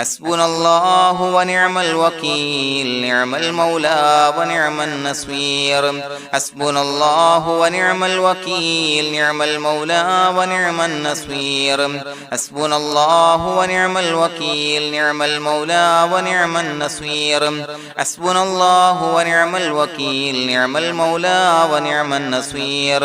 حسبنا الله ونعم الوكيل نعم المولى ونعم النصير حسبنا الله ونعم الوكيل نعم المولى ونعم النصير حسبنا الله ونعم الوكيل نعم المولى ونعم النصير حسبنا الله ونعم الوكيل نعم المولى ونعم النصير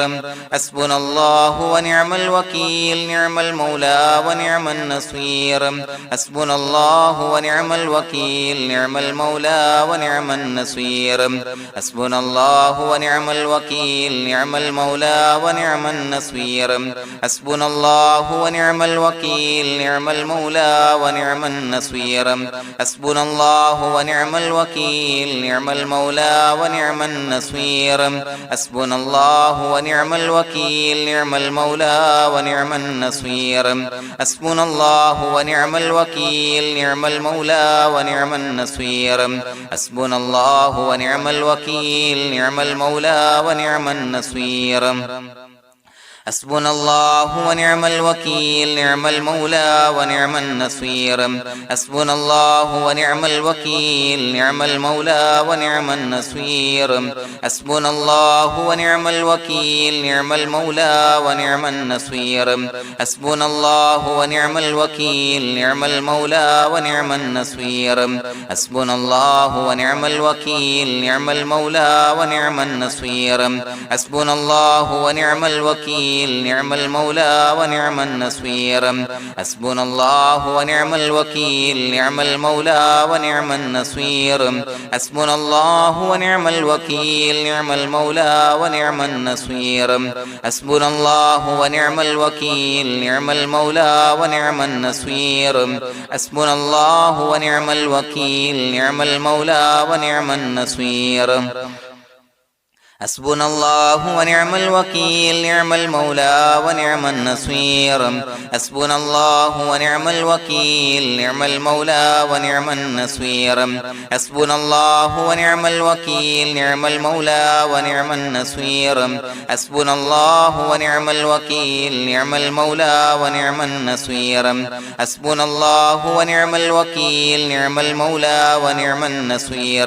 حسبنا الله ونعم الوكيل نعم المولى ونعم النصير حسبنا الله ونعم الوكيل نعم المولى ونعم النصير حسبنا الله ونعم الوكيل نعم المولى ونعم النصير حسبنا الله ونعم الوكيل نعم المولى ونعم النصير حسبنا الله ونعم الوكيل نعم المولى ونعم النصير حسبنا الله ونعم الوكيل نعم المولى ونعم النصير حسبنا الله ونعم الوكيل نعم المولى ونعم النصير حسبنا الله ونعم الوكيل نعم المولى ونعم النصير حسبنا الله ونعم الوكيل نعم المولى ونعم النصير حسبنا الله ونعم الوكيل نعم المولى ونعم النصير حسبنا الله ونعم الوكيل نعم المولى ونعم النصير حسبنا الله ونعم الوكيل نعم المولى ونعم النصير حسبنا الله ونعم الوكيل نعم المولى ونعم النصير حسبنا الله ونعم الوكيل نعم المولى ونعم النصير حسبنا الله ونعم الوكيل نعم المولى ونعم النصير حسبنا الله ونعم الوكيل نعم المولى ونعم النصير حسبنا الله ونعم الوكيل نعم المولى ونعم النصير حسبنا الله ونعم الوكيل نعم المولى ونعم النصير حسبنا الله ونعم الوكيل نعم المولى ونعم النصير حسبنا الله ونعم الوكيل نعم المولى ونعم النصير حسبنا الله ونعم الوكيل نعم المولى ونعم النصير حسبنا الله ونعم الوكيل نعم المولى ونعم النصير حسبنا الله ونعم الوكيل نعم المولى ونعم النصير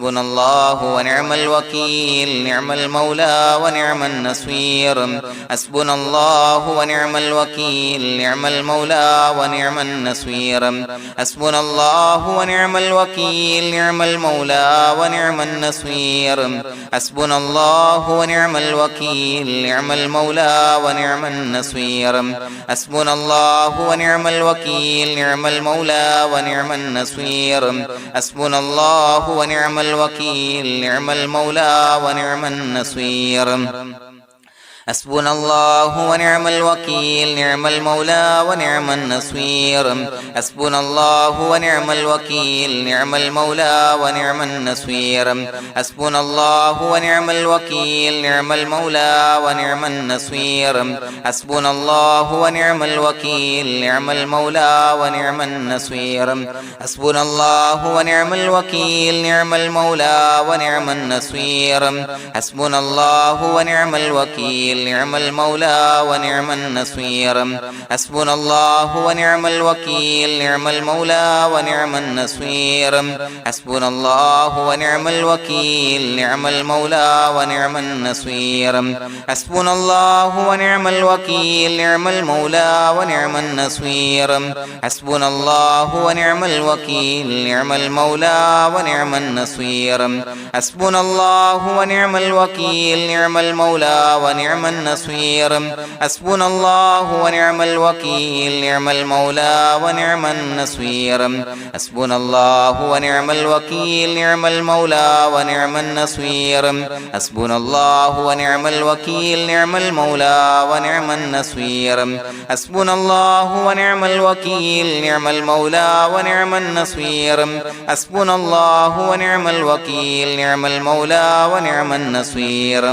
حسبنا الله ونعم الوكيل نعم المولى ونعم النصير حسبنا الله ونعم الوكيل نعم المولى ونعم النصير حسبنا الله ونعم الوكيل نعم المولى ونعم النصير حسبنا الله ونعم الوكيل نعم المولى ونعم النصير حسبنا الله ونعم الوكيل نعم المولى ونعم النصير حسبنا الله ونعم الوكيل نعم المولى ونعم النصير حسبنا الله ونعم الوكيل نعم المولى ونعم النصير حسبنا الله ونعم الوكيل نعم المولى ونعم النصير حسبنا الله ونعم الوكيل نعم المولى ونعم النصير حسبنا الله ونعم الوكيل نعم المولى ونعم النصير حسبنا الله ونعم الوكيل نعم المولى ونعم النصير حسبنا الله ونعم الوكيل نعم المولى ونعم النصير حسبنا الله ونعم الوكيل نعم المولى ونعم النصير حسبنا الله ونعم الوكيل نعم المولى ونعم النصير حسبنا الله ونعم الوكيل نعم المولى ونعم النصير حسبنا الله ونعم الوكيل نعم المولى ونعم النصير حسبنا الله ونعم الوكيل نعم المولى ونعم النصير حسبنا الله ونعم الوكيل نعم المولى ونعم النصير حسبنا الله ونعم الوكيل نعم المولى ونعم النصير حسبنا الله ونعم الوكيل نعم المولى ونعم النصير حسبنا الله ونعم الوكيل نعم المولى ونعم النصير حسبنا الله ونعم الوكيل نعم المولى ونعم النصير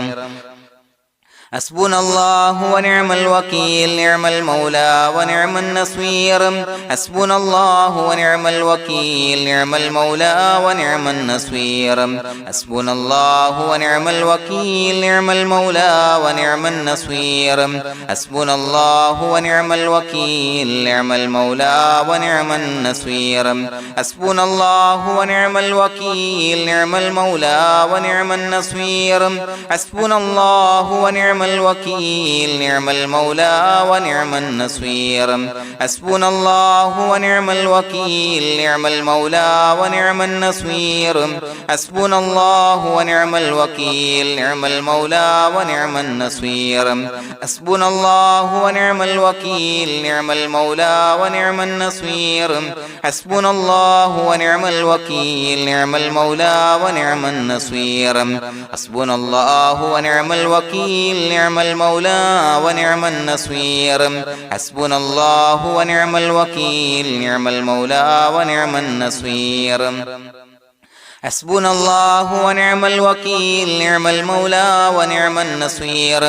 حسبنا الله ونعم الوكيل نعم المولى ونعم النصير حسبنا الله ونعم الوكيل نعم المولى ونعم النصير حسبنا الله ونعم الوكيل نعم المولى ونعم النصير حسبنا الله ونعم الوكيل نعم المولى ونعم النصير حسبنا الله ونعم الوكيل نعم المولى ونعم النصير حسبنا الله ونعم الوكيل نعم المولى ونعم النصير حسبنا الله ونعم الوكيل نعم المولى ونعم النصير حسبنا الله ونعم الوكيل نعم المولى ونعم النصير حسبنا الله ونعم الوكيل نعم المولى ونعم النصير حسبنا الله ونعم الوكيل نعم المولى ونعم النصير حسبنا الله ونعم الوكيل نعم المولى ونعم النصير حسبنا الله ونعم الوكيل نعم المولى ونعم النصير حسبنا الله ونعم الوكيل نعم المولى ونعم النصير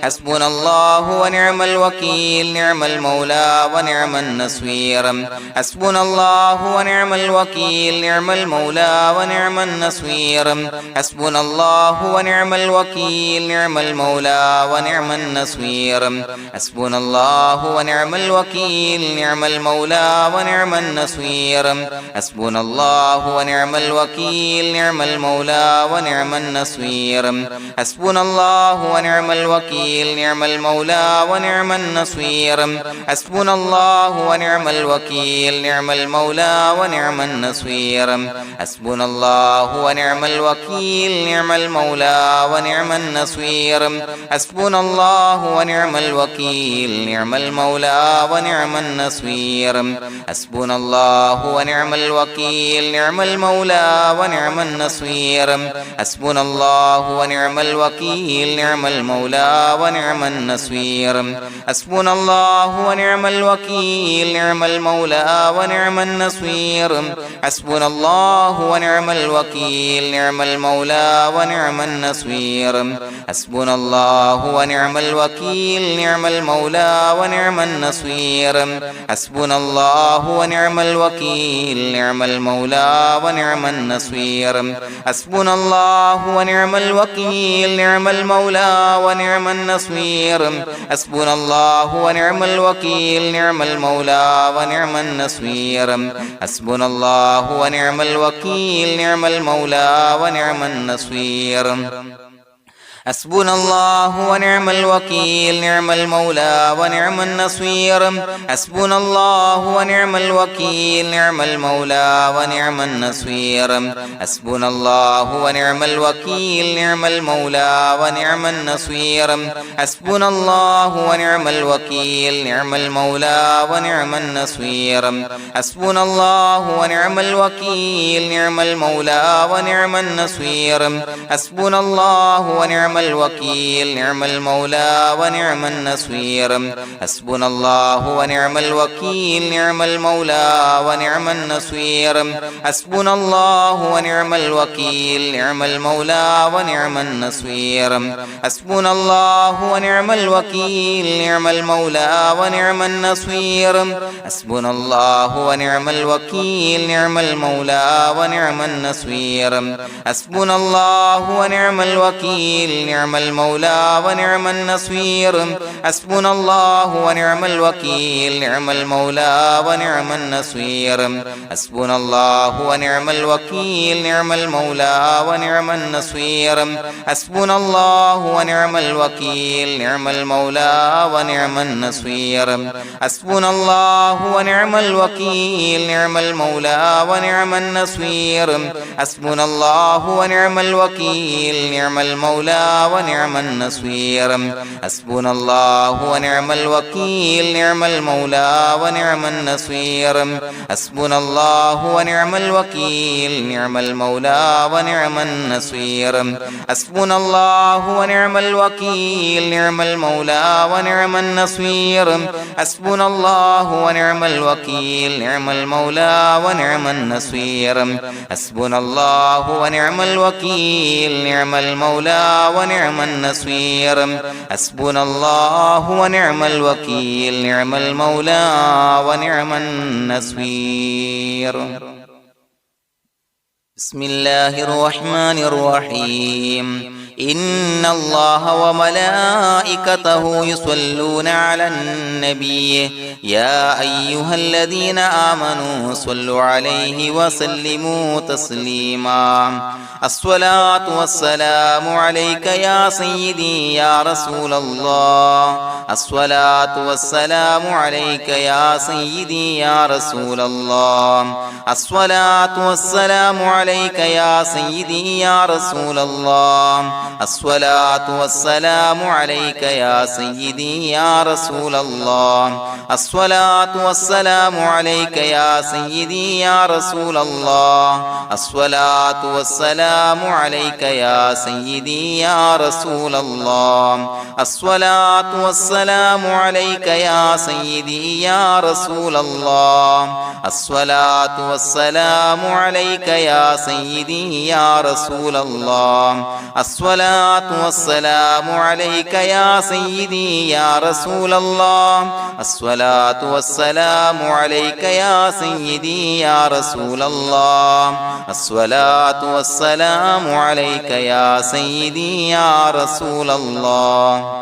حسبنا الله ونعم الوكيل نعم المولى ونعم النصير حسبنا الله ونعم الوكيل نعم المولى ونعم النصير حسبنا الله ونعم الوكيل نعم المولى ونعم النصير حسبنا الله ونعم الوكيل نعم المولى ونعم النصير حسبنا الله ونعم الوكيل نعم المولى ونعم النصير حسبنا الله ونعم الوكيل نعم المولى ونعم النصير حسبنا الله ونعم الوكيل نعم المولى ونعم النصير حسبنا الله ونعم الوكيل نعم المولى ونعم النصير حسبنا الله ونعم الوكيل نعم المولى ونعم النصير حسبنا الله ونعم الوكيل نعم المولى ونعم النصير حسبنا الله ونعم الوكيل نعم المولى ونعم النصير حسبنا الله ونعم الوكيل نعم المولى ونعم النصير حسبنا الله ونعم الوكيل نعم المولى ونعم النصير حسبنا الله ونعم الوكيل نعم المولى ونعم النصير حسبنا الله ونعم الوكيل نعم المولى ونعم النصير حسبنا الله ونعم الوكيل نعم المولى ونعم النصير حسبنا الله ونعم الوكيل نعم المولى ونعم النصير حسبنا الله ونعم الوكيل نعم المولى ونعم النصير حسبنا الله ونعم الوكيل نعم المولى ونعم النصير حسبنا الله ونعم الوكيل نعم المولى ونعم النصير حسبنا الله ونعم الوكيل نعم المولى ونعم النصير حسبنا الله ونعم الوكيل نعم المولى ونعم النصير حسبنا الله ونعم الوكيل نعم المولى ونعم النصير حسبنا الله ونعم الوكيل نعم المولى ونعم النصير حسبنا الله ونعم الوكيل نعم المولى ونعم النصير حسبنا الله ونعم الوكيل نعم المولى ونعم النصير حسبنا الله ونعم الوكيل نعم المولى ونعم النصير حسبنا الله ونعم الوكيل نعم المولى ونعم النصير حسبنا الله ونعم الوكيل نعم المولى ونعم النصير حسبنا الله ونعم الوكيل نعم المولى ونعم النصير حسبنا الله ونعم الوكيل نعم المولى ونعم النصير حسبنا الله ونعم الوكيل نعم المولى ونعم النصير حسبنا الله ونعم الوكيل نعم المولى ونعم النصير حسبنا الله ونعم الوكيل نعم المولى ونعم النصير حسبنا الله ونعم الوكيل نعم المولى ونعم النصير حسبنا الله ونعم الوكيل نعم المولى ونعم النصير حسبنا الله ونعم الوكيل نعم المولى ونعم النصير حسبنا الله ونعم الوكيل نعم المولى ونعم النصير حسبنا الله ونعم الوكيل نعم المولى ونعم النصير حسبنا الله ونعم الوكيل نعم المولى ونعم النصير بسم الله الرحمن الرحيم إن الله وملائكته يصلون على النبي يا أيها الذين آمنوا صلوا عليه وسلموا تسليما الصلاة والسلام عليك يا سيدي يا رسول الله الصلاة والسلام عليك يا سيدي يا رسول الله الصلاة والسلام عليك يا سيدي يا رسول الله الصلاة والسلام عليك يا سيدي يا رسول الله الصلاة والسلام عليك يا سيدي يا رسول الله الصلاة والسلام عليك يا سيدي يا رسول الله الصلاة والسلام عليك يا سيدي يا رسول الله الصلاة والسلام عليك يا سيدي يا رسول الله الصلاة والسلام عليك يا سيدي يا رسول الله الصلاة والسلام عليك يا سيدي يا رسول الله الصلاة والسلام عليك يا سيدي يا رسول الله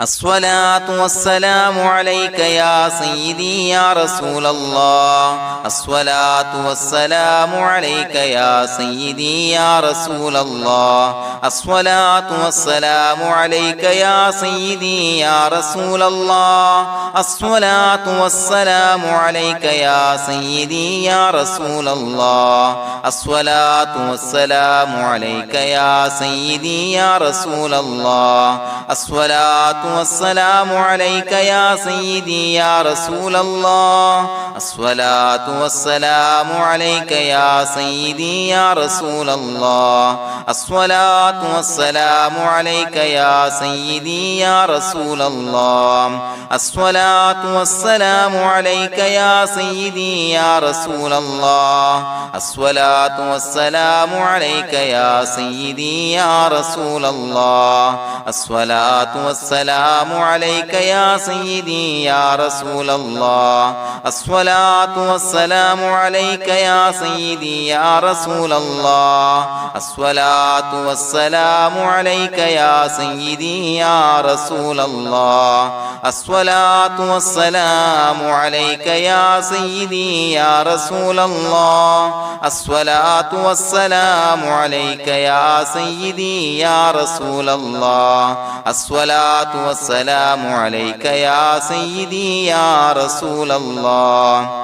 الصلاة والسلام عليك يا سيدي يا رسول الله الصلاة والسلام عليك يا سيدي يا رسول الله الصلاة والسلام عليك يا سيدي يا رسول الله الصلاة والسلام عليك يا سيدي يا رسول الله الصلاة والسلام عليك يا سيدي يا رسول الله الصلاة والسلام عليك يا سيدي يا رسول الله الصلاة والسلام عليك يا سيدي يا رسول الله الصلاة والسلام عليك يا سيدي يا رسول الله الصلاة والسلام عليك يا سيدي يا رسول الله الصلاة والسلام عليك يا سيدي يا رسول الله الصلاة والسلام عليك يا سيدي يا رسول الله الصلاة والسلام عليك يا سيدي يا رسول الله الصلاة والسلام عليك يا سيدي يا رسول الله الصلاة والسلام عليك يا سيدي يا رسول الله الصلاة والسلام عليك يا سيدي يا رسول الله الصلاة والسلام عليك يا سيدي يا رسول الله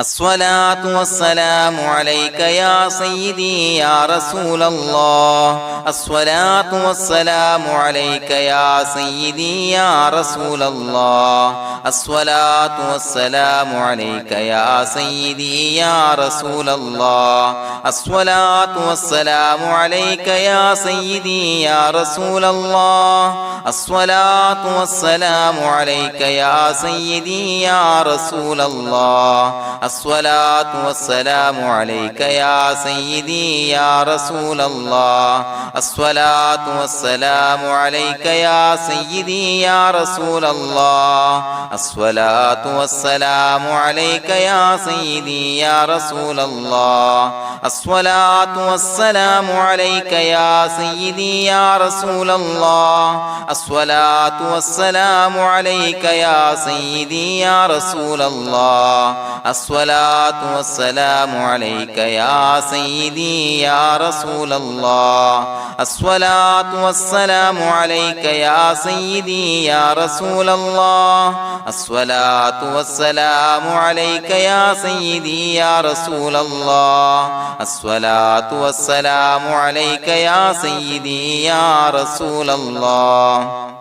الصلاة والسلام عليك يا سيدي يا رسول الله الصلاة والسلام عليك يا سيدي يا رسول الله الصلاة والسلام عليك يا سيدي يا رسول الله الصلاة والسلام عليك يا سيدي يا رسول الله الصلاة والسلام عليك يا سيدي يا رسول الله الصلاة والسلام عليك يا سيدي يا رسول الله الصلاة والسلام عليك يا سيدي يا رسول الله الصلاة والسلام عليك يا سيدي يا رسول الله الصلاة والسلام عليك يا سيدي يا رسول الله الصلاة والسلام عليك يا سيدي يا رسول الله الصلاة والسلام عليك يا سيدي يا رسول الله الصلاة والسلام عليك يا سيدي يا رسول الله الصلاة والسلام عليك يا سيدي يا رسول الله الصلاة والسلام عليك يا سيدي يا رسول الله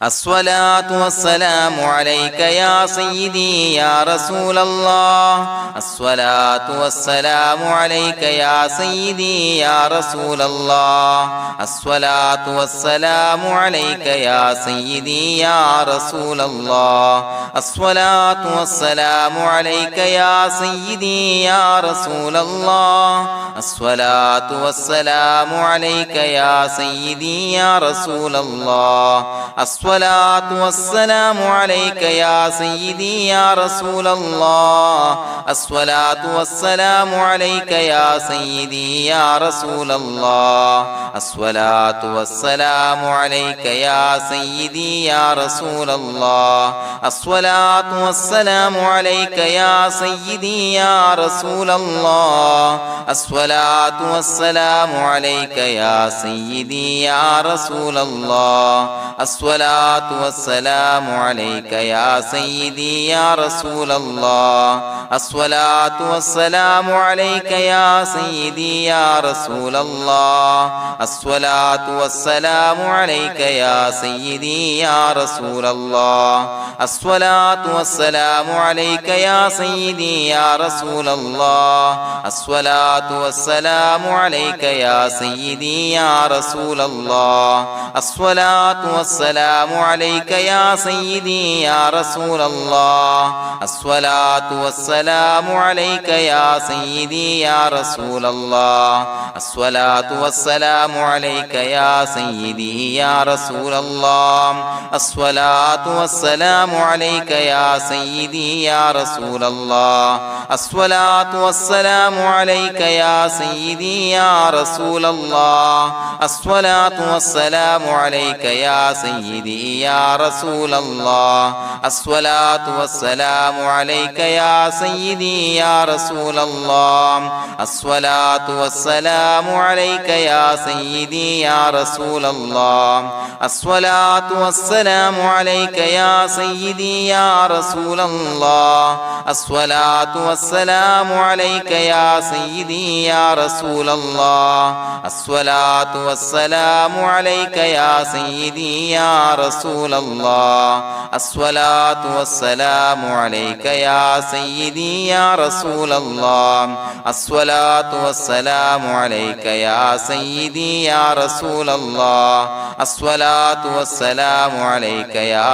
الصلاة والسلام عليك يا سيدي يا رسول الله الصلاة والسلام عليك يا سيدي يا رسول الله الصلاة والسلام عليك يا سيدي يا رسول الله الصلاة والسلام عليك يا سيدي يا رسول الله الصلاة والسلام عليك يا سيدي يا رسول الله الصلاة والسلام عليك يا سيدي يا رسول الله الصلاة والسلام عليك يا سيدي يا رسول الله الصلاة والسلام عليك يا سيدي يا رسول الله الصلاة والسلام عليك يا سيدي يا رسول الله الصلاة والسلام عليك يا سيدي يا رسول الله الصلاة والسلام عليك يا سيدي يا رسول الله الصلاة والسلام عليك يا سيدي يا رسول الله الصلاة والسلام عليك يا سيدي يا رسول الله الصلاة والسلام عليك يا سيدي يا رسول الله الصلاة والسلام عليك يا سيدي يا رسول الله الصلاة والسلام عليك يا سيدي يا رسول الله الصلاة والسلام عليك يا سيدي يا رسول الله الصلاة والسلام عليك يا سيدي يا رسول الله الصلاة والسلام عليك يا سيدي يا رسول الله الصلاة والسلام عليك يا سيدي يا رسول الله الصلاة والسلام عليك يا سيدي يا رسول الله الصلاة والسلام عليك يا سيدي يا رسول الله الصلاة والسلام عليك يا سيدي يا رسول الله الصلاة والسلام عليك يا سيدي يا رسول الله الصلاة والسلام عليك يا سيدي يا رسول الله الصلاة والسلام عليك يا سيدي يا رسول الله الصلاة والسلام عليك يا سيدي يا رسول الله الصلاة والسلام عليك يا سيدي يا رسول الله الصلاة والسلام عليك يا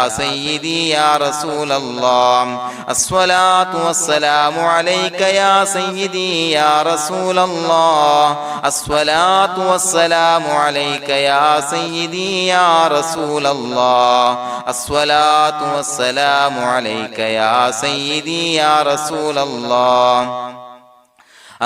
سيدي يا رسول الله الصلاة والسلام عليك يا سيدي يا رسول الله الصلاة والسلام عليك يا سيدي يا رسول الله الصلاة والسلام عليك يا سيدي يا رسول الله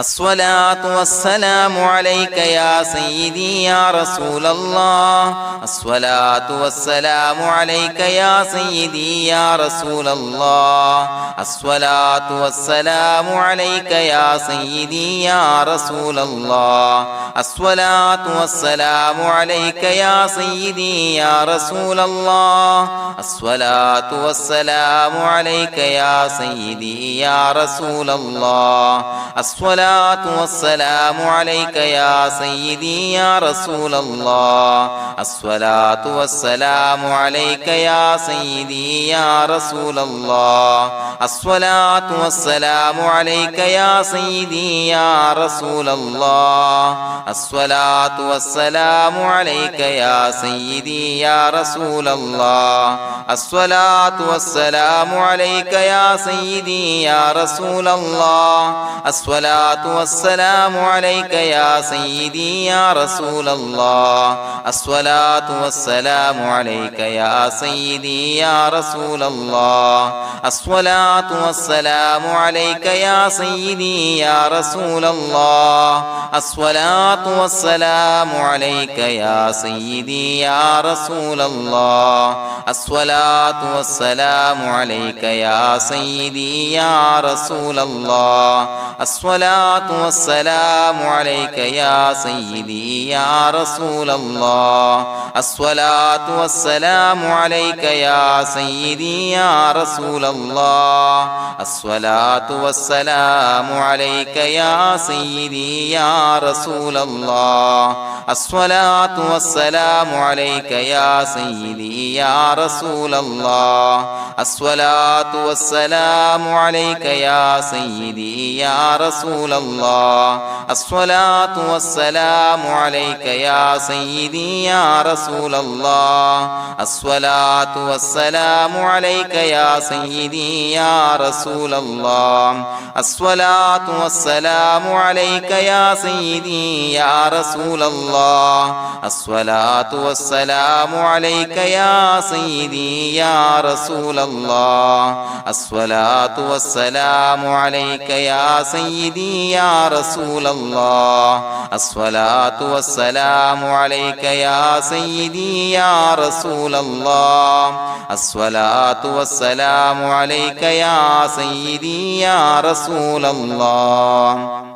الصلاة والسلام عليك يا سيدي يا رسول الله الصلاة والسلام عليك يا سيدي يا رسول الله الصلاة والسلام عليك يا سيدي يا رسول الله الصلاة والسلام عليك يا سيدي يا رسول الله الصلاة والسلام عليك يا سيدي يا رسول الله الصلاة والسلام عليك يا سيدي يا رسول الله الصلاة والسلام عليك يا سيدي يا رسول الله الصلاة والسلام عليك يا سيدي يا رسول الله الصلاة والسلام عليك يا سيدي يا رسول الله الصلاة والسلام عليك يا سيدي يا رسول الله الصلاة والسلام عليك يا سيدي يا رسول الله الصلاة والسلام عليك يا سيدي يا رسول الله الصلاة والسلام عليك يا سيدي يا رسول الله الصلاة والسلام عليك يا سيدي يا رسول الله الصلاة والسلام عليك يا سيدي يا رسول الله الصلاة الصلاة والسلام عليك يا سيدي يا رسول الله الصلاة والسلام عليك يا سيدي يا رسول الله الصلاة والسلام عليك يا سيدي يا رسول الله الصلاة والسلام عليك يا سيدي يا رسول الله الصلاة والسلام عليك يا سيدي يا رسول الله الصلاة والسلام عليك يا سيدي يا رسول الله الصلاة والسلام عليك يا سيدي يا رسول الله الصلاة والسلام عليك يا سيدي يا رسول الله الصلاة والسلام عليك يا سيدي يا رسول الله الصلاة والسلام عليك يا سيدي يا رسول الله الصلاة والسلام عليك يا سيدي يا رسول الله الصلاة والسلام عليك يا سيدي يا رسول الله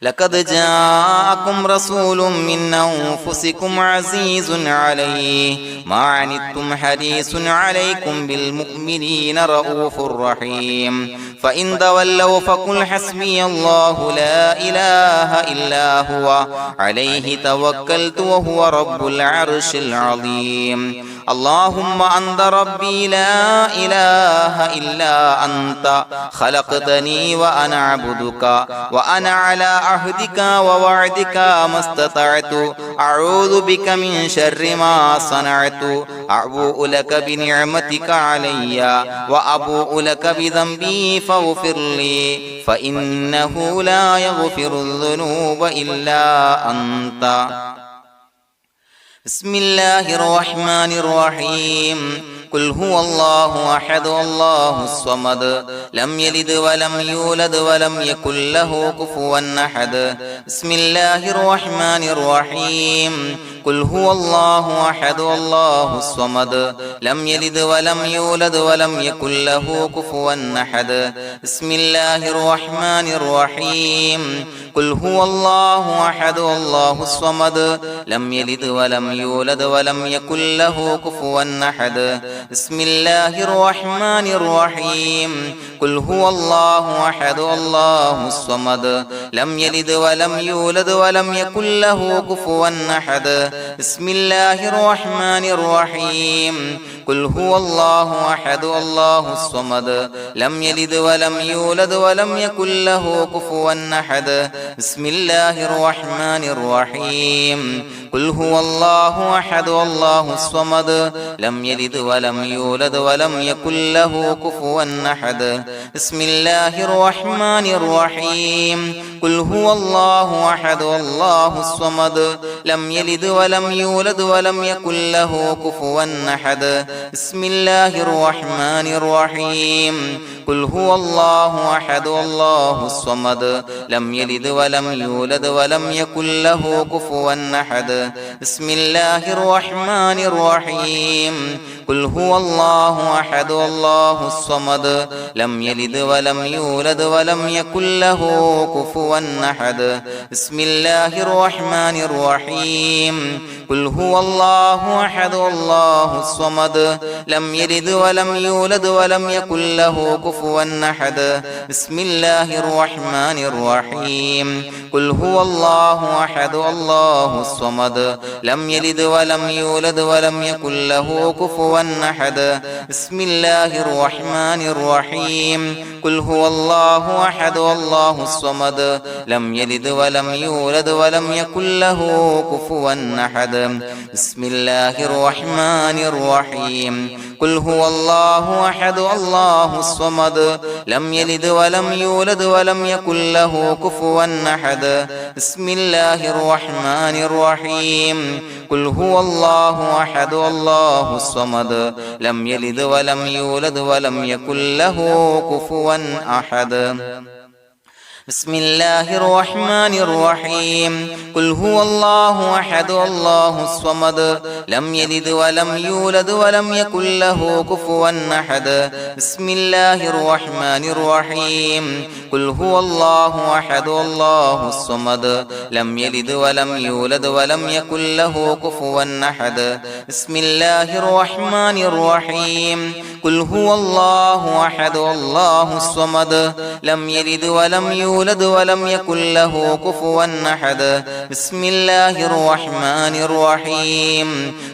لقد جاءكم رسول من أنفسكم عزيز عليه ما عنتم حريص عليكم بالمؤمنين رؤوف رحيم فإن تولوا فقل حسبي الله لا إله إلا هو عليه توكلت وهو رب العرش العظيم اللهم أنت ربي لا إله إلا أنت خلقتني وأنا عبدك وأنا على عهدك ووعدك ما استطعت أعوذ بك من شر ما صنعت أبوء لك بنعمتك علي وأبوء لك بذنبي فاغفر لي فإنه لا يغفر الذنوب إلا أنت بسم الله الرحمن الرحيم قل هو الله أحد الله الصمد لم يلد ولم يولد ولم يكن له كفوا أحد بسم الله الرحمن الرحيم قل هو الله أحد الله الصمد لم يلد ولم يولد ولم يكن له كفوا أحد بسم الله الرحمن الرحيم قل هو الله أحد الله الصمد لم يلد ولم يولد ولم يكن له كفوا أحد بسم الله الرحمن الرحيم قل هو الله أحد الله الصمد لم يلد ولم يولد ولم يكن له كفوا أحد بسم الله الرحمن الرحيم قل هو الله أحد الله الصمد لم يلد ولم يولد ولم يكن له كفوا أحد بسم الله الرحمن الرحيم قل هو الله أحد الله الصمد لم يلد ولم يولد ولم يكن له كفوا أحد بسم الله الرحمن الرحيم قل هو الله أحد الله الصمد لم يلد ولم يولد ولم يكن له كفوا أحد بسم الله الرحمن الرحيم قل هو الله أحد الله الصمد لم يلد ولم يولد ولم يكن له كفوا أحد بسم الله الرحمن الرحيم قل هو الله أحد الله الصمد لم يلد ولم يولد ولم يكن له كفوا أحد بسم الله الرحمن الرحيم قل هو الله أحد الله الصمد لم يلد ولم يولد ولم يكن له كفوا أحد بسم الله الرحمن الرحيم قل هو الله أحد الله الصمد لم يلد ولم يولد ولم يكن له كفوا أحد بسم الله الرحمن الرحيم قل هو الله أحد الله الصمد لم يلد ولم يولد ولم يكن له كفوا أحد بسم الله الرحمن الرحيم قل هو الله أحد الله الصمد لم يلد ولم يولد ولم يكن له كفوا أحد بسم الله الرحمن الرحيم قل هو الله أحد الله الصمد لم يلد ولم يولد ولم يكن له كفوا أحد بسم الله الرحمن الرحيم قل هو الله أحد الله الصمد لم يلد ولم يولد ولم يكن له كفوا أحد بسم الله الرحمن الرحيم قل هو الله أحد الله الصمد لم يلد ولم يولد ولم يكن له كفوا أحد بسم الله الرحمن الرحيم قل هو الله أحد الله الصمد لم يلد ولم يولد ولم يكن له كفوا أحد بسم الله الرحمن الرحيم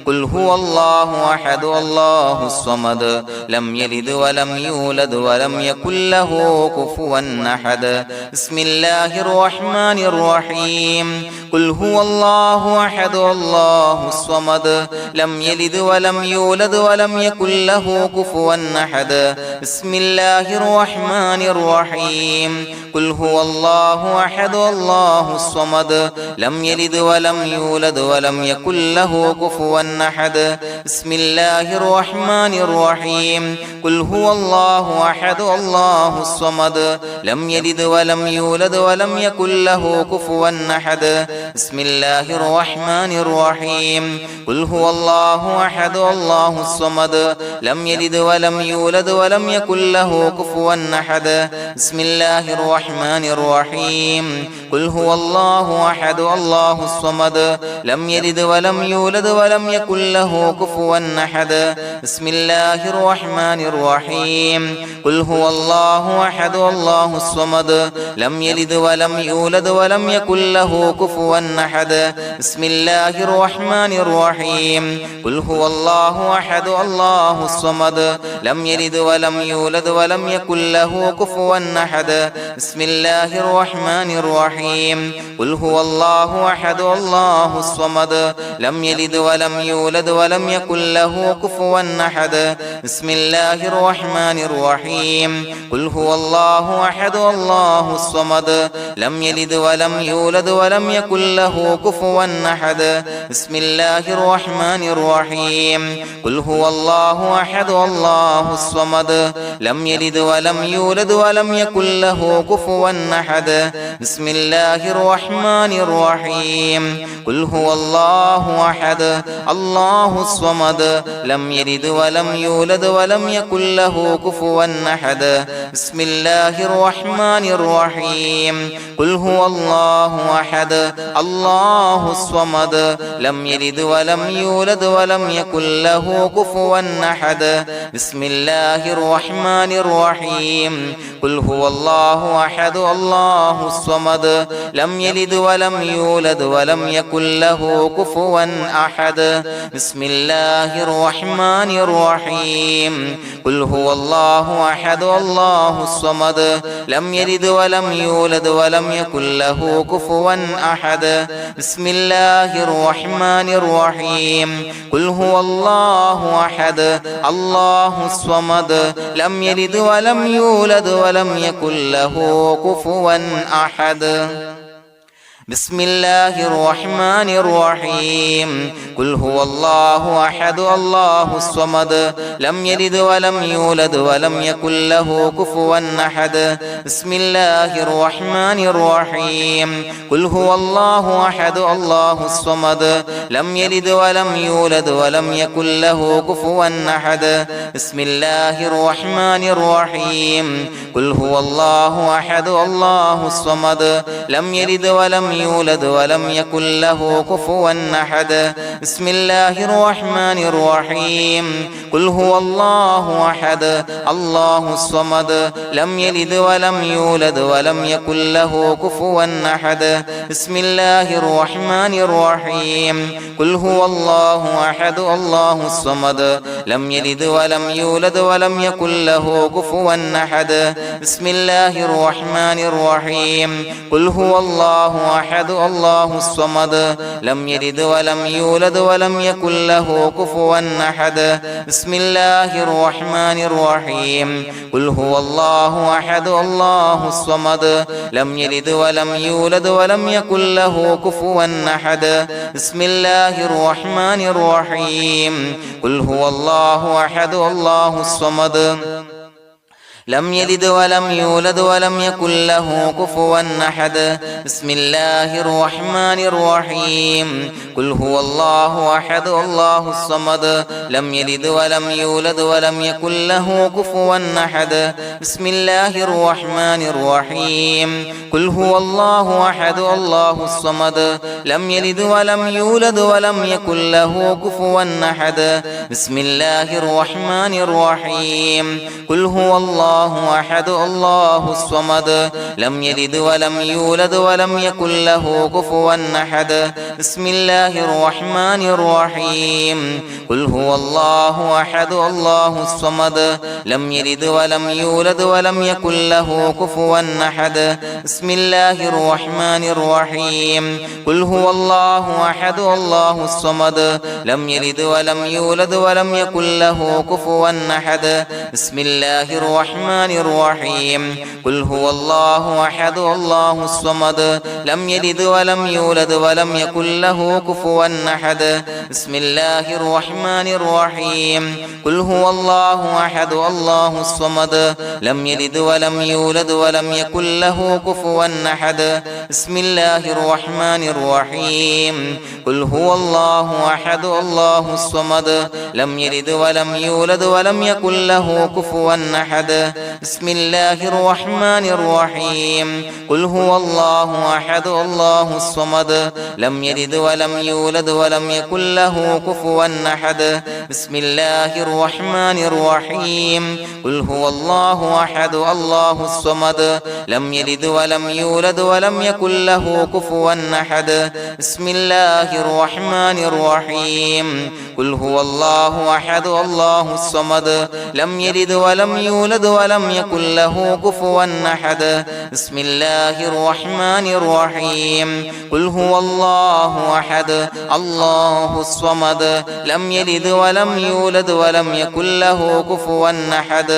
قل هو الله أحد الله الصمد لم يلد ولم يولد ولم يكن له كفوا أحد بسم الله الرحمن الرحيم قل هو الله أحد الله الصمد لم يلد ولم يولد ولم يكن له كفوا أحد بسم الله الرحمن الرحيم قل هو الله أحد الله الصمد لم يلد ولم يولد ولم يكن له كفوا أحد بسم الله الرحمن الرحيم قل هو الله أحد الله الصمد لم يلد ولم يولد ولم يكن له كفوا أحد بسم الله الرحمن الرحيم قل هو الله أحد الله الصمد لم يلد ولم يولد ولم يكن له كفوا أحد بسم الله الرحمن الرحيم قل هو الله أحد الله الصمد لم يلد ولم يولد ولم يكن له كفوا أحد بسم الله الرحمن الرحيم قل هو الله أحد الله الصمد لم يلد ولم يولد ولم يكن له كفوا أحد بسم الله الرحمن الرحيم قل هو الله أحد الله الصمد لم يلد ولم يولد ولم يكن له كفوا أحد بسم الله الرحمن الرحيم قل هو الله أحد الله الصمد لم يلد ولم يولد ولم يكن له كفوا أحد بسم الله الرحمن الرحيم قل هو الله أحد الله الصمد لم يلد ولم يولد ولم يكن له كفوا أحد بسم الله الرحمن الرحيم قل هو الله أحد الله الصمد لم يلد ولم يولد ولم يكن له كفوا أحد بسم الله الرحمن الرحيم قل هو الله أحد الله الصمد لم يلد ولم يولد ولم يكن له كفوا أحد بسم الله الرحمن الرحيم قل هو الله أحد الله الصمد لم يلد ولم يولد ولم يكن له كفوا أحد بسم الله الرحمن الرحيم قل هو الله أحد الله الصمد لم يلد ولم يولد ولم يكن له كفوا أحد بسم الله الرحمن الرحيم قل هو الله أحد الله الصمد لم يلد ولم يولد ولم يكن له كفوا أحد بسم الله الرحمن الرحيم قل هو الله أحد الله الصمد لم يلد ولم يولد ولم يكن له كفوا أحد بسم الله الرحمن الرحيم قل هو الله أحد الله الصمد لم يلد ولم يولد ولم يكن له كفوا أحد بسم الله الرحمن الرحيم قل هو الله أحد الله الصمد لم يلد ولم يولد ولم يكن له كفوا أحد بسم الله الرحمن الرحيم قل هو الله أحد الله الصمد لم يلد ولم يولد ولم يكن له كفوا أحد بسم الله الرحمن الرحيم قل هو الله أحد الله الصمد لم يلد ولم يولد ولم يكن له كفوا أحد بسم الله الرحمن الرحيم قل هو الله أحد الله الصمد لم يلد ولم يولد ولم يكن له كفوا أحد بسم الله الرحمن الرحيم قل هو الله أحد الله الصمد لم يلد ولم يولد ولم يكن له كفوا أحد بسم الله الرحمن الرحيم قل هو الله أحد الله الصمد لم يلد ولم يولد ولم يكن له كفوا أحد بسم الله الرحمن الرحيم قل هو الله أحد الله الصمد لم يلد ولم يولد ولم يكن له كفوا أحد بسم الله الرحمن الرحيم قل هو الله أحد الله الصمد لم يلد ولم يولد ولم يكن له كفوا أحد بسم الله الرحمن الرحيم قل هو الله أحد الله الصمد لم يلد ولم يولد ولم يكن له كفوا أحد بسم الله الرحمن الرحيم قل هو الله أحد الله الصمد لم يلد ولم يولد ولم يكن له كفوا أحد بسم الله الرحمن الرحيم قل هو الله أحد الله الصمد لم يلد ولم يولد ولم يكن له كفوا أحد بسم الله الرحمن الرحيم قل هو الله أحد الله الصمد لم يلد ولم يولد ولم يكن له كفوا أحد بسم الله الرحمن الرحيم قل هو الله أحد الله الصمد لم يلد ولم يولد ولم يكن له كفوا أحد بسم الله الرحمن الرحيم قل هو الله أحد الله الصمد لم يلد ولم يولد ولم يكن له كفوا أحد بسم الله الرحمن الرحيم قل هو الله أحد الله الصمد لم يلد ولم يولد ولم يكن له كفوا أحد بسم الله الرحمن الرحيم قل هو الله أحد الله الصمد لم يلد ولم يولد ولم يكن له كفوا أحد بسم الله الرحمن الرحيم قل هو الله أحد الله الصمد لم يلد ولم يولد ولم يكن له كفوا أحد بسم الله الرحمن الرحيم قل هو الله أحد الله الصمد لم يلد ولم يولد ولم يكن له كفوا أحد بسم الله الرحمن الرحيم قل هو الله أحد الله الصمد لم يلد ولم يولد ولم يكن له كفوا أحد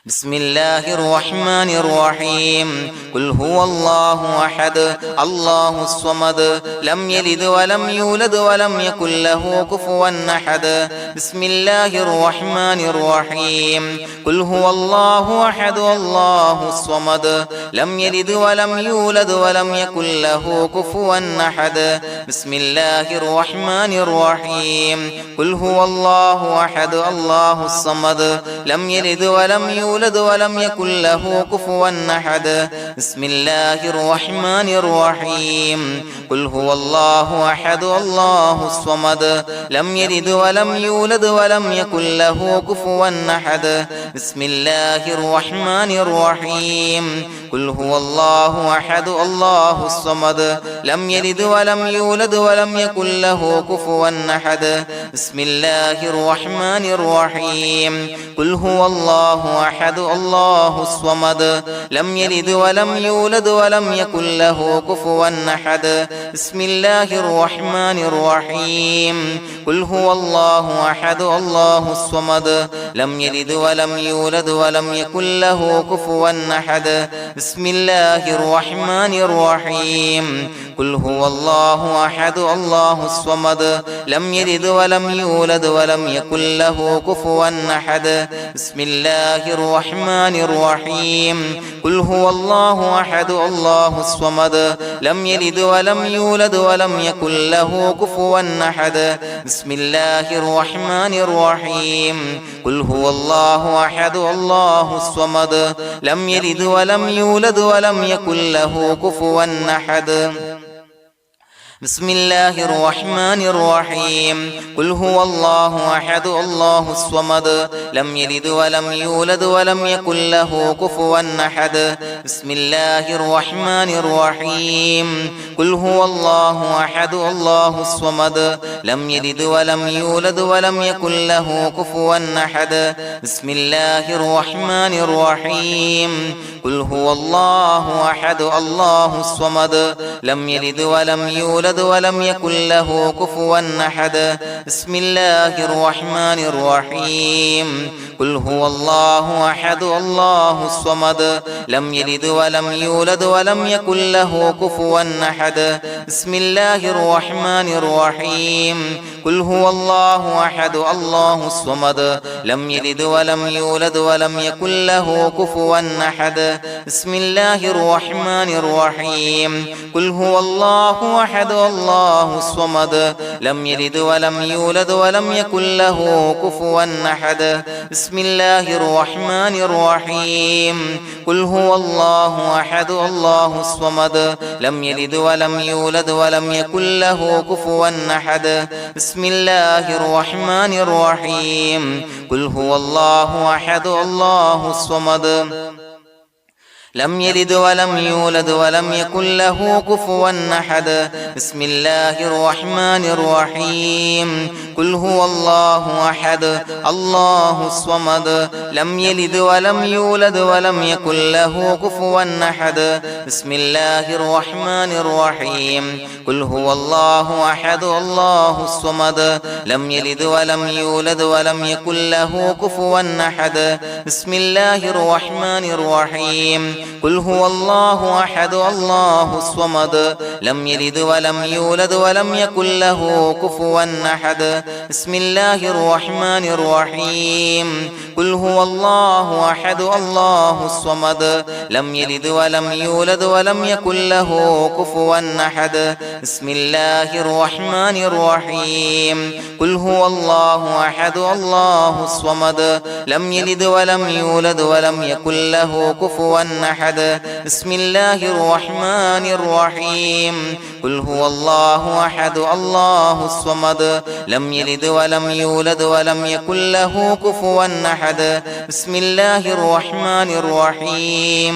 بسم الله الرحمن الرحيم قل هو الله أحد الله الصمد لم يلد ولم يولد ولم يكن له كفوا أحد بسم الله الرحمن الرحيم قل هو الله أحد الله الصمد لم يلد ولم يولد ولم يكن له كفوا أحد بسم الله الرحمن الرحيم قل هو الله أحد الله الصمد لم يلد ولم يولد ولم يكن له كفوا أحد بسم الله الرحمن الرحيم قل هو الله أحد الله الصمد لم يلد ولم يولد ولم يكن له كفوا أحد بسم الله الرحمن الرحيم قل هو الله أحد الله الصمد لم يلد ولم يولد ولم يكن له كفوا أحد بسم الله الرحمن الرحيم قل هو الله أحد الله الصمد لم يلد ولم يولد ولم يكن له كفوا أحد بسم الله الرحمن الرحيم قل هو الله أحد الله الصمد لم يلد ولم يولد ولم يكن له كفوا أحد بسم الله الرحمن الرحيم قل هو الله أحد الله الصمد لم يلد ولم يولد ولم يكن له كفوا أحد بسم الله الرحمن الرحيم قل هو الله أحد الله الصمد لم يلد ولم يولد ولم يكن له كفوا أحد بسم الله الرحمن الرحيم قل هو الله أحد الله الصمد لم يلد ولم يولد ولم يكن له كفوا أحد بسم الله الرحمن الرحيم قل هو الله أحد الله الصمد لم يلد ولم يولد ولم يكن له كفوا أحد بسم الله الرحمن الرحيم قل هو الله أحد الله الصمد لم يلد ولم يولد ولم يكن له كفوا أحد بسم الله الرحمن الرحيم قل هو الله أحد الله الصمد لم يلد ولم يولد يولد ولم يكن له كفوا أحد بسم الله الرحمن الرحيم قل هو الله أحد الله الصمد لم يلد ولم يولد ولم يكن له كفوا أحد بسم الله الرحمن الرحيم قل هو الله أحد الله الصمد لم يلد ولم يولد ولم يكن له كفوا أحد بسم الله الرحمن الرحيم قل هو الله أحد الله الصمد لم يلد ولم يولد ولم يكن له كفوا أحد بسم الله الرحمن الرحيم قل هو الله أحد الله الصمد لم يلد ولم يولد ولم يكن له كفوا أحد بسم الله الرحمن الرحيم قل هو الله أحد الله الصمد لم يلد ولم يولد ولم يكن له كفوا أحد بسم الله الرحمن الرحيم قل هو الله أحد الله الصمد لم يلد ولم يولد ولم يكن له كفوا أحد بسم الله الرحمن الرحيم قل هو الله أحد الله الصمد لم يلد ولم يولد ولم يكن له كفوا أحد بسم الله الرحمن الرحيم قل هو الله أحد الله الصمد لم يلد ولم يولد ولم يكن له كفوا أحد بسم الله الرحمن الرحيم قل هو الله أحد الله الصمد لم يلد ولم يولد ولم يكن له كفوا أحد بسم الله الرحمن الرحيم قل هو الله أحد الله الصمد لم يلد ولم يولد ولم يكن له كفوا أحد بسم الله الرحمن الرحيم قل هو الله أحد الله الصمد لم يلد ولم يولد ولم يكن له كفوا أحد بسم الله الرحمن الرحيم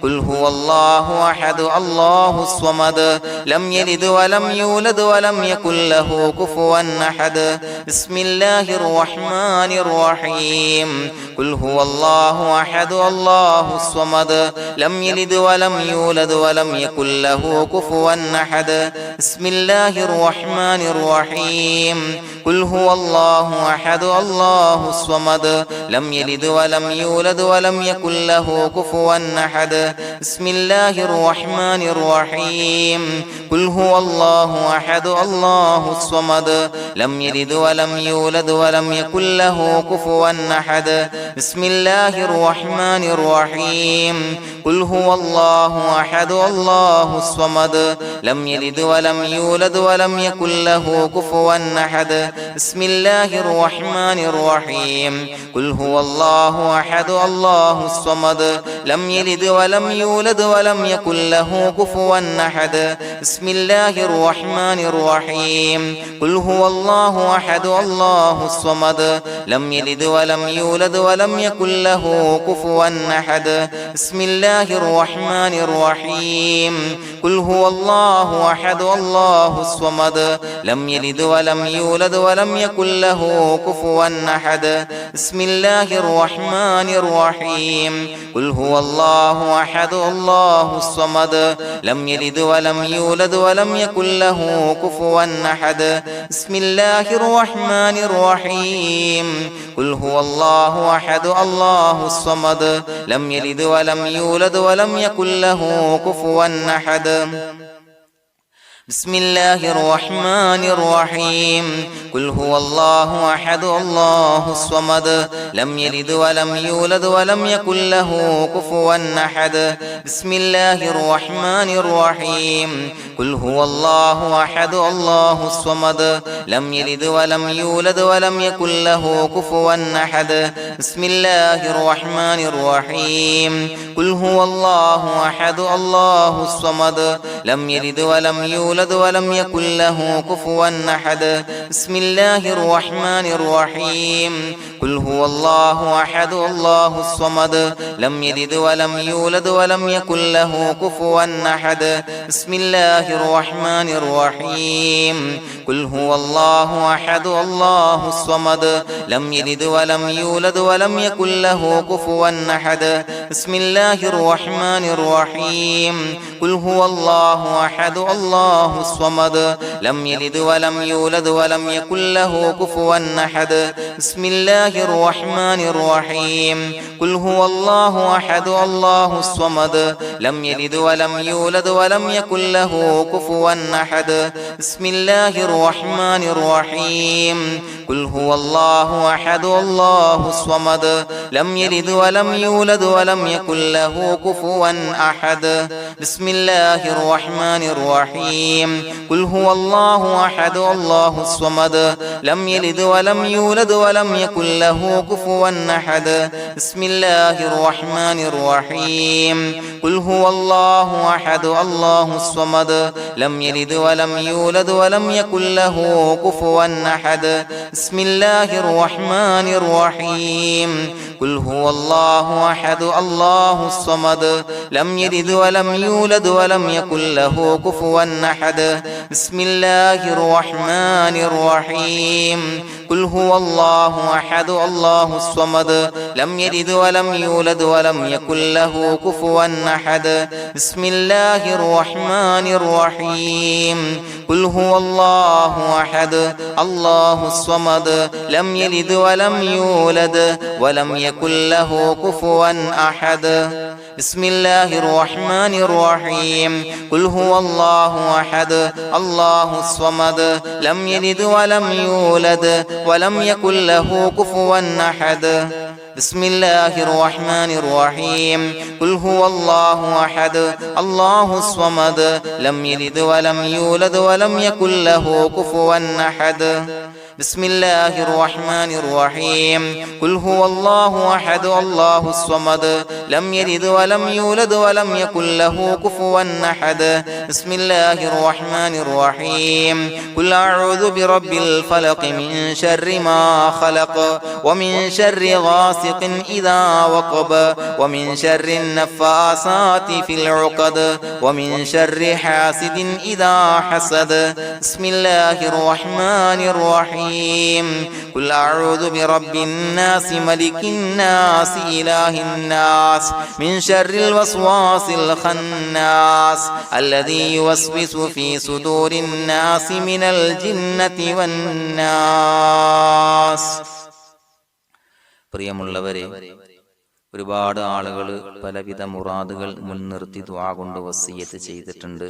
قل هو الله أحد الله الصمد لم يلد ولم يولد ولم يكن له كفوا أحد بسم الله الرحمن الرحيم قل هو الله أحد الله الصمد لم يلد ولم يولد ولم يكن له كفوا أحد بسم الله الرحمن الرحيم قل هو الله أحد الله الصمد لم يلد ولم يولد ولم يكن له كفوا أحد بسم الله الرحمن الرحيم قل هو الله أحد الله الصمد لم يلد ولم يولد ولم يكن له كفوا أحد بسم الله الرحمن الرحيم قل هو الله أحد الله الصمد لم يلد ولم يولد ولم يكن له كفوا أحد بسم الله الرحمن الرحيم قل هو الله أحد الله الصمد لم يلد ولم يولد ولم يكن له كفوا أحد بسم الله الرحمن الرحيم قل هو الله أحد الله الصمد لم يلد ولم يولد ولم يكن له كفوا أحد بسم الله الرحمن الرحيم قل هو الله أحد الله الصمد لم يلد ولم يولد ولم يكن له كفوا أحد بسم الله الرحمن الرحيم قل هو الله أحد الله الصمد لم يلد ولم يولد ولم يكن له كفوا أحد بسم الله الرحمن الرحيم قل هو الله أحد الله الصمد لم يلد ولم يولد ولم يكن له كفوا أحد بسم الله الرحمن الرحيم قل هو الله أحد الله الصمد لم يلد ولم يولد ولم يكن له كفوا أحد بسم الله الرحمن الرحيم قل هو الله أحد الله الصمد لم يلد ولم يولد ولم يكن له كفوا أحد بسم الله الرحمن الرحيم قل هو الله أحد الله الصمد لم يلد ولم يولد ولم يكن له كفوا أحد بسم الله الرحمن الرحيم قل هو الله أحد الله الصمد لم يلد ولم يولد ولم يكن له كفوا أحد بسم الله الرحمن الرحيم قل هو الله أحد الله الصمد لم يلد ولم يولد ولم يكن له كفوا أحد بسم الله الرحمن الرحيم قل هو الله الله أحد الله الصمد لم يلد ولم يولد ولم يكن له كفوا أحد بسم الله الرحمن الرحيم قل هو الله أحد الله الصمد لم يلد ولم يولد ولم يكن له كفوا أحد بسم الله الرحمن الرحيم قل هو الله أحد الله الصمد لم يلد ولم يولد ولم يكن له كفوا أحد بسم الله الرحمن الرحيم قل هو الله أحد الله الصمد لم يلد ولم يولد ولم يكن له كفوا أحد بسم الله الرحمن الرحيم قل هو الله أحد الله الصمد لم يلد ولم يولد ولم يكن له كفوا أحد بسم الله الرحمن الرحيم قل هو الله أحد الله الصمد لم يلد ولم يولد ولم يكن له كفوا أحد بسم الله الرحمن الرحيم قل هو الله أحد الله الصمد لم يلد ولم يولد ولم يكن له كفوا أحد بسم الله الرحمن الرحيم قل هو الله أحد الله الصمد لم يلد ولم يولد ولم يكن له كفوا أحد بسم الله الرحمن الرحيم قل هو الله أحد الله الصمد لم يلد ولم يولد ولم يكن له كفوا أحد بسم الله الرحمن الرحيم قل هو الله أحد الله الصمد لم يلد ولم يولد ولم يكن له كفوا أحد بسم الله الرحمن الرحيم قل هو الله أحد الله الصمد لم يلد ولم يولد ولم يكن له كفوا أحد بسم الله الرحمن الرحيم قل أعوذ برب الفلق من شر ما خلق ومن شر غاسق إذا وقب ومن شر النفاثات في العقد ومن شر حاسد إذا حسد بسم الله الرحمن الرحيم قل أعوذ برب الناس ملك الناس إله الناس من شر الوسواس الخناس الذي يوسوس في صدور الناس من الجنة والناس. പ്രിയമുള്ളവരെ, ഒരുപാട് ആളുകൾ പലവിധ മുറാദുകൾ മുൻനിർത്തി ദുആ കൊണ്ട് വസിയ്യത്ത് ചെയ്തിട്ടുണ്ട്.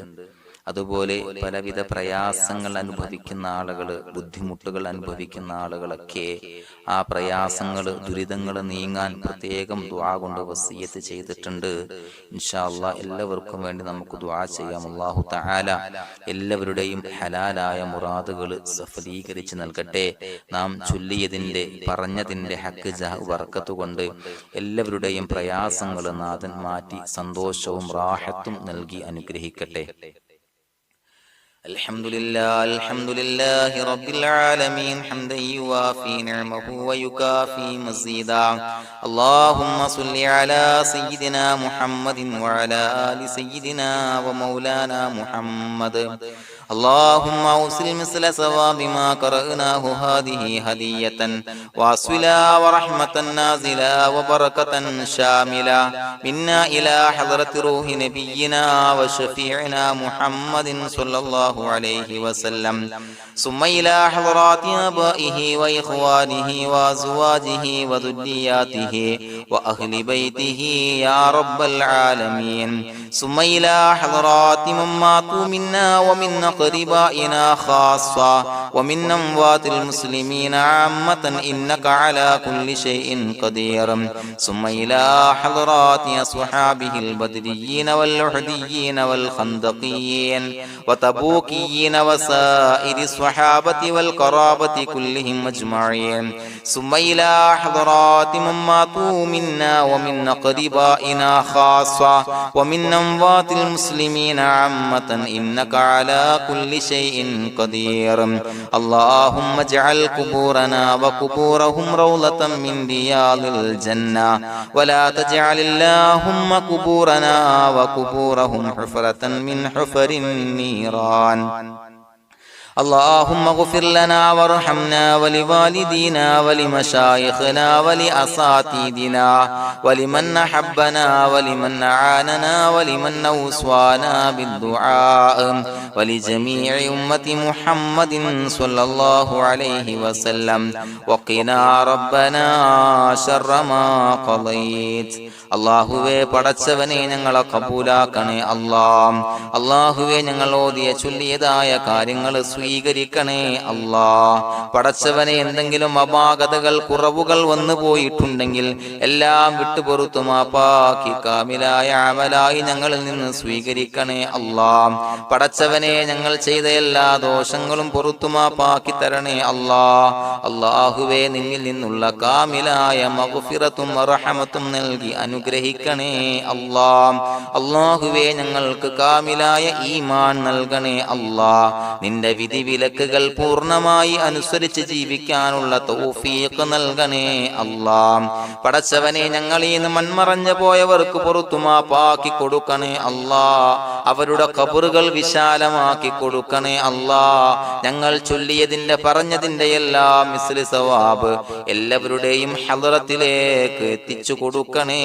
അതുപോലെ പലവിധ പ്രയാസങ്ങൾ അനുഭവിക്കുന്ന ആളുകൾ, ബുദ്ധിമുട്ടുകൾ അനുഭവിക്കുന്ന ആളുകളൊക്കെ ആ പ്രയാസങ്ങൾ, ദുരിതങ്ങൾ നീങ്ങാൻ പ്രത്യേകം ദുആ കൊണ്ട് വസിയ്യത്ത് ചെയ്തിട്ടുണ്ട്. ഇൻഷാ അല്ലാഹ് എല്ലാവർക്കും വേണ്ടി നമുക്ക് ദുആ ചെയ്യാം. അല്ലാഹു തആല എല്ലാവരുടെയും ഹലാലായ മുറാദുകൾ സഫലീകരിച്ച് നൽകട്ടെ. നാം ചൊല്ലിയതിന്റെ, പറഞ്ഞതിന്റെ ഹക്ക് ജാഹ് ബർക്കത്ത് കൊണ്ട് എല്ലാവരുടെയും പ്രയാസങ്ങൾ നാഥൻ മാറ്റി സന്തോഷവും റാഹത്തും നൽകി അനുഗ്രഹിക്കട്ടെ. الحمد لله رب العالمين حمدا يوافي نعمه ويكافي مزيدا. اللهم صل على سيدنا محمد وعلى آل سيدنا ومولانا محمد. اللهم أوصل مثل ثواب ما قرأناه هذه هدية واصلا ورحمة نازلا وبركة شاملة منا إلى حضرة روح نبينا وشفيعنا محمد صلى الله عليه وسلم، ثم إلى حضرات آبائه وإخوانه وأزواجه وذرياته وأهل بيته يا رب العالمين، ثم إلى حضرات من ماتوا منا ومن أقربائنا خاصة ومن أموات المسلمين عامة إنك على كل شيء قدير، ثم إلى حضرات أصحابه البدريين والأحديين والخندقيين وتبوكيين وسائر الصحابة والقرابة كلهم أجمعين، ثم إلى حضرات من ماتوا منا ومن أقربائنا خاصة ومن أموات المسلمين عامة إنك على كل شيء قدير. اللهم اجعل قبورنا وقبورهم روضة من رياض الجنة، ولا تجعل اللهم قبورنا وقبورهم حفرة من حفر النيران. اللهم اغفر لنا وارحمنا ولوالدينا ولمشايخنا ولأساتذتنا ولمن أحبنا ولمن أعاننا ولمن أوصانا بالدعاء ولجميع أمة محمد صلى الله عليه وسلم وقنا ربنا شر ما قضيت. അള്ളാഹുവേ പടച്ചവനെ ഞങ്ങളെ കബൂലാക്കണേ അല്ലാഹ്. അള്ളാഹുവേ ഞങ്ങൾ ഓതിയ ചൊല്ലിയതായ കാര്യങ്ങൾ സ്വീകരിക്കണേ അല്ലാഹ്. പടച്ചവനെ എന്തെങ്കിലും അപാകതകൾ കുറവുകൾ വന്നു പോയിട്ടുണ്ടെങ്കിൽ എല്ലാം വിട്ടുപൊറുത്തു മാപ്പാക്കി കാമിലായ അമലായി ഞങ്ങളിൽ നിന്ന് സ്വീകരിക്കണേ അല്ലാഹ്. പടച്ചവനെ ഞങ്ങൾ ചെയ്ത എല്ലാ ദോഷങ്ങളും പൊറുത്തു മാപ്പാക്കി തരണേ അല്ലാഹ്. അള്ളാഹുവേ നിന്നിൽ നിന്നുള്ള കാമിലായ മഗ്ഫിറത്തും റഹമത്തും നൽകി അനുഗ്രഹിക്കണേ അല്ലാഹ്. അല്ലാഹുവേ ഞങ്ങൾക്ക് കാമിലായ ഈമാൻ നൽകണേ അല്ലാഹ്. നിന്റെ വിധി വിലക്കുകൾ പൂർണ്ണമായി അനുസരിച്ച് ജീവിക്കാനുള്ള തൗഫീഖ് നൽകണേ അല്ലാഹ്. പടച്ചവനെ ഞങ്ങളിൽ നിന്ന് മൺമറഞ്ഞു പോയവർക്ക് പുറത്തു മാപ്പാക്കി കൊടുക്കണേ അല്ലാഹ്. അവരുടെ ഖബറുകൾ വിശാലമാക്കി കൊടുക്കണേ അല്ലാഹ്. ഞങ്ങൾ ചൊല്ലിയതിന്റെ പറഞ്ഞതിന്റെ എല്ലാം മിസ്ലി സവാബ് എല്ലാവരുടെയും ഹളറത്തിലേക്ക് എത്തിച്ചു കൊടുക്കണേ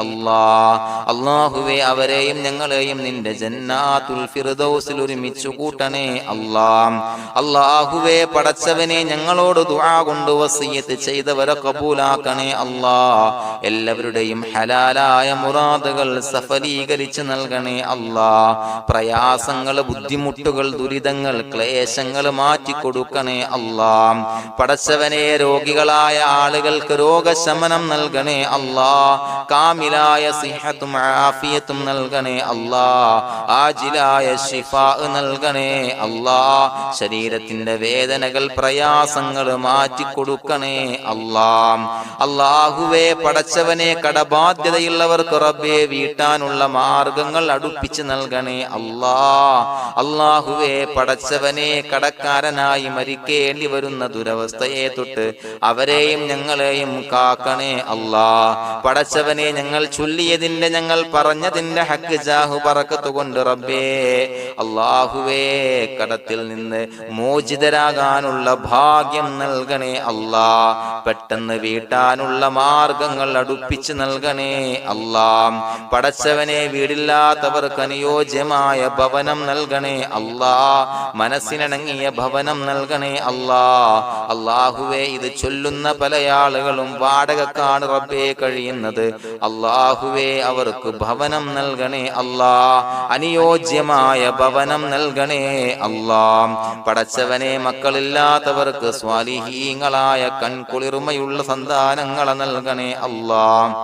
അല്ലാഹ്. അല്ലാഹുവേ അവരെയും ഞങ്ങളെയും നിന്റെ ജന്നാത്തുൽ ഫിർദൗസിൽ ഒരുമിച്ചു കൂട്ടണേ അല്ലാഹ്. അല്ലാഹുവേ പടച്ചവനെ ഞങ്ങളോട് ദുആ കൊണ്ട് വസിയത്ത് ചെയ്തവരെ കബൂലാക്കണേ അല്ലാഹ്. എല്ലാവരുടെയും ഹലാലായ മുറാദുകൾ സഫലീകരിച്ച് നൽകണേ അല്ലാഹ്. പ്രയാസങ്ങൾ, ബുദ്ധിമുട്ടുകൾ, ദുരിതങ്ങൾ, ക്ലേശങ്ങൾ മാറ്റിക്കൊടുക്കണേ അല്ലാഹ്. പടച്ചവനെ രോഗികളായ ആളുകൾക്ക് രോഗശമനം നൽകണേ അല്ലാഹ്. കാമിലായ സിഹത്തും ആഫിയത്തും നൽകണേ അല്ലാഹ്. ആജിലായ ശിഫാ നൽകണേ അല്ലാഹ്. ശരീരത്തിന്റെ വേദനകൾ, പ്രയാസങ്ങൾ മാറ്റിക്കൊടുക്കണേ അല്ലാഹ്. അല്ലാഹുവേ പടച്ചവനെ കടബാധ്യതയുള്ളവർക്ക് റബ്ബേ വീട്ടാനുള്ള മാർഗങ്ങൾ അടുപ്പിച്ച് നൽകണേ അല്ലാഹ്. അല്ലാഹുവേ പടച്ചവനെ കടക്കാരനായി മരിക്കേണ്ടി വരുന്ന ദുരവസ്ഥയെ തൊട്ട് അവരെയും ഞങ്ങളെയും കാക്കണേ അല്ലാഹ്. പടച്ചവനെ ഞങ്ങൾ ചൊല്ലിയതിന്റെ, ഞങ്ങൾ പറഞ്ഞതിന്റെ ഹക്ക് ജാഹു ബറക്കത്ത് കൊണ്ട് റബ്ബേ അല്ലാഹുവേ കടത്തിൽ നിന്ന് മോചിതരാകാനുള്ള ഭാഗ്യം നൽകണേ അല്ലാഹ്. പെട്ടെന്ന് വീട്ടാനുള്ള മാർഗങ്ങൾ അടുപ്പിച്ച് നൽകണേ അല്ലാഹ്. പടച്ചവനെ വീടില്ലാത്തവർക്ക് അനുയോജ്യമായ ഭവനം നൽകണേ അല്ലാഹ്. മനസ്സിനിണങ്ങിയ ഭവനം നൽകണേ അല്ലാഹ്. അല്ലാഹുവേ ഇത് ചൊല്ലുന്ന പല ആളുകളും വാടകക്കാണ് റബ്ബേ കഴിയുന്നത്. അല്ലാഹുവേ അവർക്ക് ഭവനം നൽകണേ അല്ലാഹ്. അനുയോജ്യമായ ഭവനം നൽകണേ അല്ലാഹ്. പടച്ചവനെ മക്കളില്ലാത്തവർക്ക് സ്വാലിഹീങ്ങളായ കൺകുളിർമയുള്ള സന്താനങ്ങളെ നൽകണേ അല്ലാഹ്.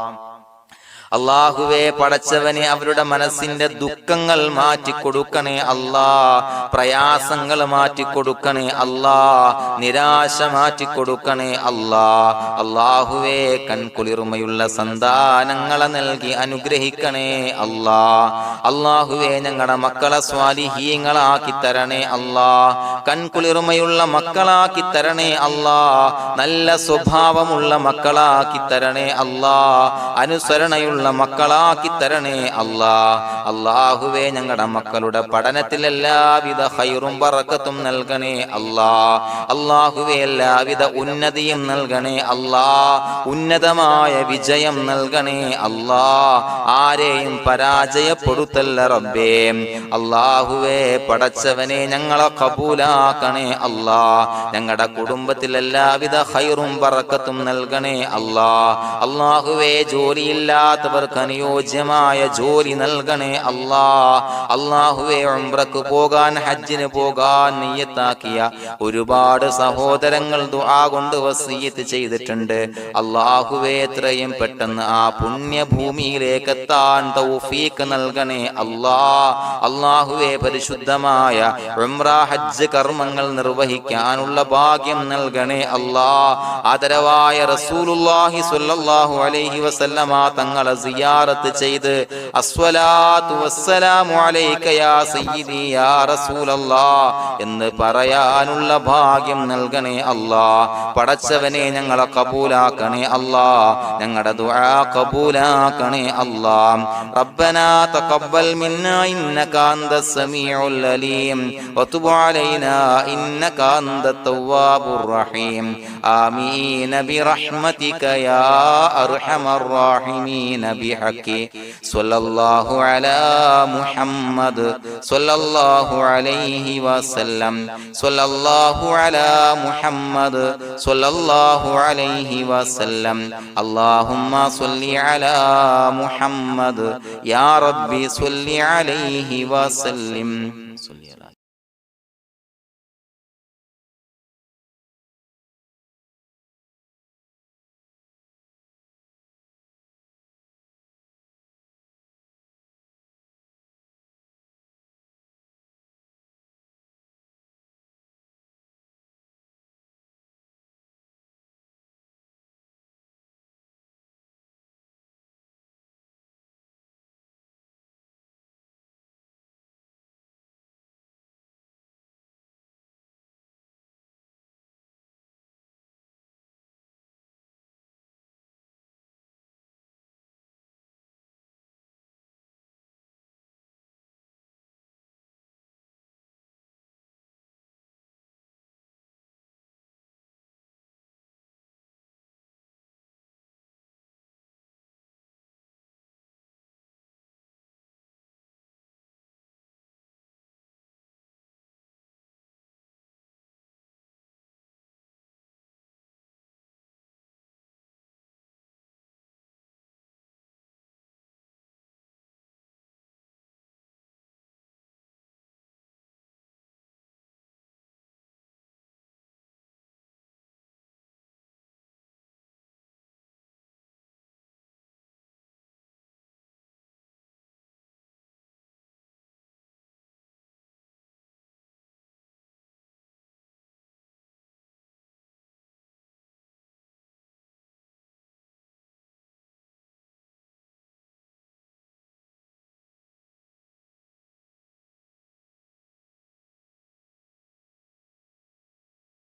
അല്ലാഹുവേ പടച്ചവനെ അവരുടെ മനസ്സിന്റെ ദുഃഖങ്ങൾ മാറ്റിക്കൊടുക്കണേ അല്ലാഹ്. പ്രയാസങ്ങൾ മാറ്റിക്കൊടുക്കണേ അല്ലാഹ്. നിരാശ മാറ്റിക്കൊടുക്കണേ അല്ലാഹ്. അല്ലാഹുവേ കൺകുളിർമയുള്ള സന്താനങ്ങളെ നൽകി അനുഗ്രഹിക്കണേ അല്ലാഹ്. അല്ലാഹുവേ ഞങ്ങളുടെ മക്കളെ സ്വാലിഹീങ്ങളാക്കി തരണേ അല്ലാഹ്. കൺകുളിർമയുള്ള മക്കളാക്കി തരണേ അല്ലാഹ്. നല്ല സ്വഭാവമുള്ള മക്കളാക്കി തരണേ അല്ലാഹ്. അനുസരണയുള്ള മക്കളാക്കി തരണേ അല്ലാഹ്. അല്ലാഹുവേ ഞങ്ങളുടെ മക്കളുടെ പഠനത്തിൽ എല്ലാവിധ ഖൈറും ബറക്കത്തും നൽകണേ അല്ലാഹ്. അല്ലാഹുവേ എല്ലാവിധ ഉന്നതിയും നൽകണേ അല്ലാഹ്. ഉന്നതമായ വിജയം നൽകണേ അല്ലാഹ്. ആരെയും പരാജയപ്പെടുത്തല്ല റബ്ബേ. അല്ലാഹുവേ പടച്ചവനെ ഞങ്ങളെ കബൂലാക്കണേ അല്ലാഹ്. ഞങ്ങളുടെ കുടുംബത്തിൽ എല്ലാവിധ ഖൈറും ബറക്കത്തും നൽകണേ അല്ലാഹ്. അല്ലാഹുവേ ജോലിയില്ലാത്ത അനുയോജ്യമായ ജോലി നൽകണേ അല്ലാഹ്. അല്ലാഹുവേ ഉംറക്ക് പോകാൻ, ഹജ്ജിന് പോകാൻ നിയ്യത്താക്കിയ ഒരുപാട് സഹോദരങ്ങൾ ദുആ കൊണ്ട് വസിയത്ത് ചെയ്തിട്ടുണ്ട്. അല്ലാഹുവേ എത്രയും പെട്ടെന്ന് ആ പുണ്യഭൂമിയിലേക്ക് എത്താൻ തൗഫീഖ് നൽകണേ അല്ലാഹ്. അല്ലാഹുവേ പരിശുദ്ധമായ ഉംറ ഹജ്ജ് കർമ്മങ്ങൾ നിർവഹിക്കാനുള്ള ഭാഗ്യം നൽകണേ അല്ലാഹ്. ആദരവായ റസൂലുള്ളാഹി സ്വല്ലല്ലാഹു അലൈഹി വസല്ലമ തങ്ങളെ സിയാറത്ത് ചെയ്ത് അസ്സലാത്തു വസ്സലാമു അലൈക യാ സയ്യിദി യാ റസൂലല്ലാഹ് എന്ന് പറയാനുള്ള ഭാഗ്യം നൽകണേ അല്ലാഹ്. പടച്ചവനെ ഞങ്ങളെ കബൂലാക്കണേ അല്ലാഹ്, ഞങ്ങളുടെ ദുആ കബൂലാക്കണേ അല്ലാഹ്. റബ്ബനാ തഖബ്ബൽ മിന്നാ ഇന്നക അന്തസ് സമീഉൽ അലീം വതുബ് അലൈനാ ഇന്നക അന്തത് തവ്വാബുർ റഹീം. ആമീൻ ബിറഹ്മതിക യാ അർഹമർ റഹീമീൻ ബിഹഖി സ്വല്ലല്ലാഹു അലാ മുഹമ്മദ് സ്വല്ലല്ലാഹു അലൈഹി വസല്ലം സ്വല്ലല്ലാഹു അലാ മുഹമ്മദ് സ്വല്ലല്ലാഹു അലൈഹി വസല്ലം. അല്ലാഹുമ്മ സ്വല്ലി അലാ മുഹമ്മദ് യാ റബ്ബി സ്വല്ലി അലൈഹി വസല്ലം.